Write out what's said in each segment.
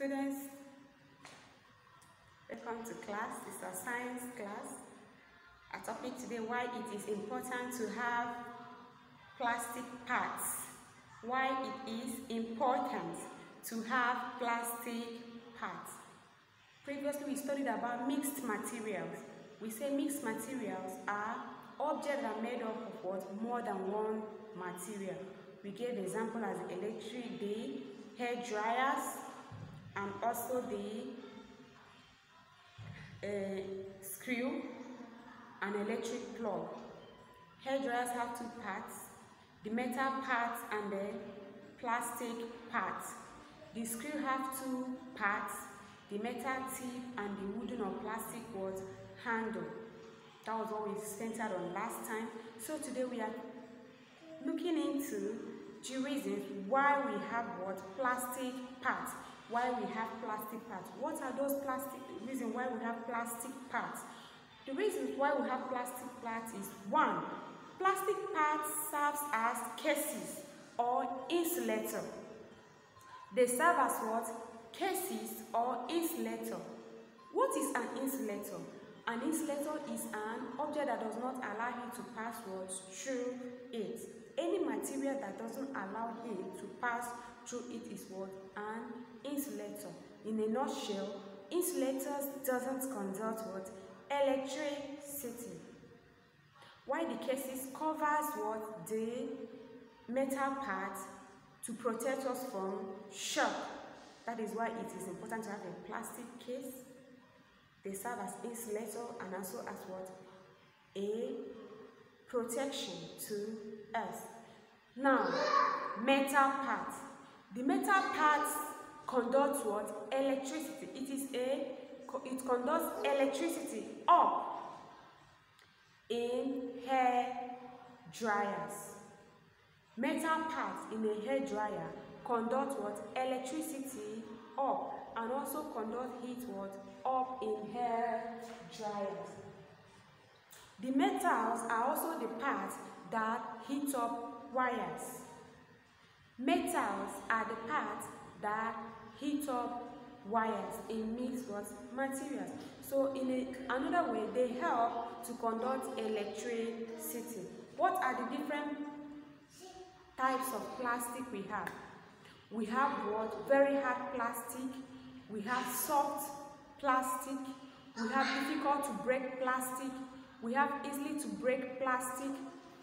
Students, welcome to class. It's a science class. Our topic today, why it is important to have plastic parts. Why it is important to have plastic parts. Previously, we studied about mixed materials. We say mixed materials are objects that are made up of what? More than one material. We gave example as electric, the hair dryers, and also the screw and electric plug. Hair dryers have two parts, the metal part and the plastic part. The screw have two parts, the metal tip and the wooden or plastic handle. That was what we centered on last time. So today we are looking into the reasons why we have plastic parts. Why we have plastic parts. What are those reasons why we have plastic parts? The reasons why we have plastic parts is 1. Plastic parts serves as cases or insulator. They serve as what? Cases or insulator. What is an insulator? An insulator is an object that does not allow heat to pass through it. Any material that doesn't allow heat to pass through it is what? An insulator. In a nutshell, insulators doesn't conduct what? Electricity. While the cases covers what? The metal part to protect us from shock. That is why it is important to have a plastic case. They serve as insulator and also as what? A protection to us. Now, metal parts. The metal parts conduct what? Electricity. It conducts electricity up in hair dryers. Metal parts in a hair dryer conduct what? Electricity up and also conduct heat up in hair dryers. The metals are also the parts that heat up wires. Metals are the parts that heat up wires in mixed materials. So in another way, they help to conduct electricity. What are the different types of plastic we have? We have what? Very hard plastic. We have soft plastic. We have difficult to break plastic. We have easily to break plastic.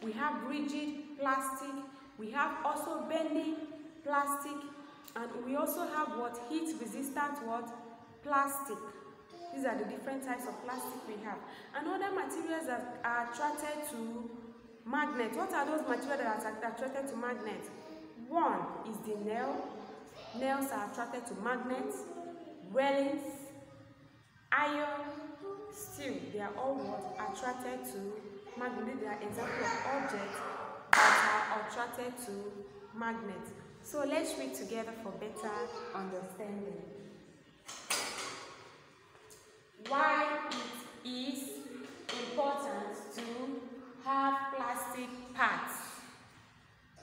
We have rigid plastic. We have also bending plastic. And we also have what? Heat resistant plastic. These are the different types of plastic we have. And other materials that are attracted to magnets. What are those materials that are attracted to magnets? One is the nail. Nails are attracted to magnets. Railings, iron, steel. They are all attracted to magnets. They are examples of objects that are attracted to magnets. So let's read together for better understanding. Why it is important to have plastic parts.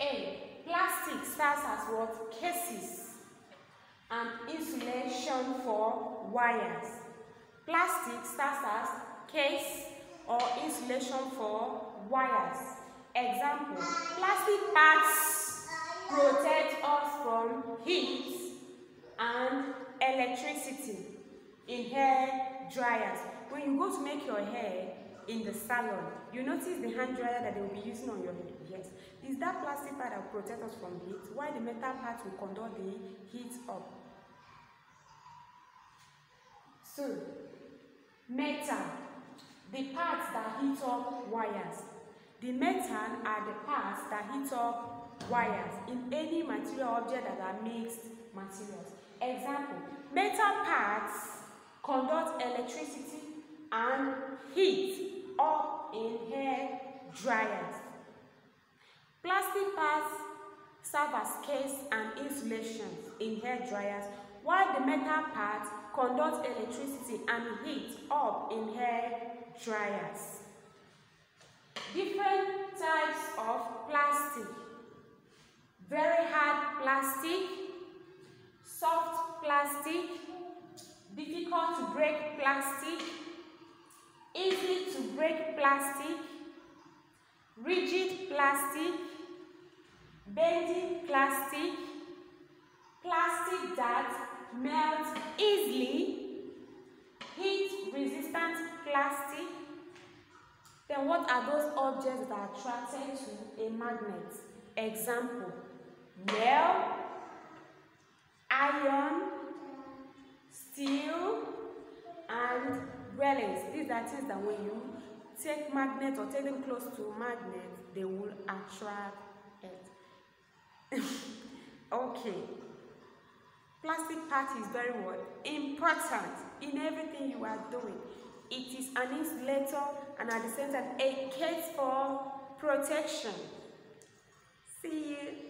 A. Plastic serves as what? Cases and insulation for wires. Plastic serves as case or insulation for wires. Example, plastic parts protect us from heat and electricity in hair dryers. When you go to make your hair in the salon, you notice the hand dryer that they will be using on your head. Yes, it's that plastic part that will protect us from heat, while the metal part will conduct the heat up. So, metal, the parts that heat up wires. The metal are the parts that heat up wires in any material object that are mixed materials. Example, metal parts conduct electricity and heat up in hair dryers. Plastic parts serve as case and insulation in hair dryers, while the metal parts conduct electricity and heat up in hair dryers. Different types of plastic. Very hard plastic, soft plastic, difficult to break plastic, easy to break plastic, rigid plastic, bending plastic, plastic that melts easily, heat resistant plastic. Then what are those objects that are attracted to a magnet? Example: nail, iron, steel, and railings. These are things that when you take magnets or take them close to magnets, they will attract it. Okay. Plastic part is very what? Important in everything you are doing. It is an insulator and at the same time a case for protection. See you.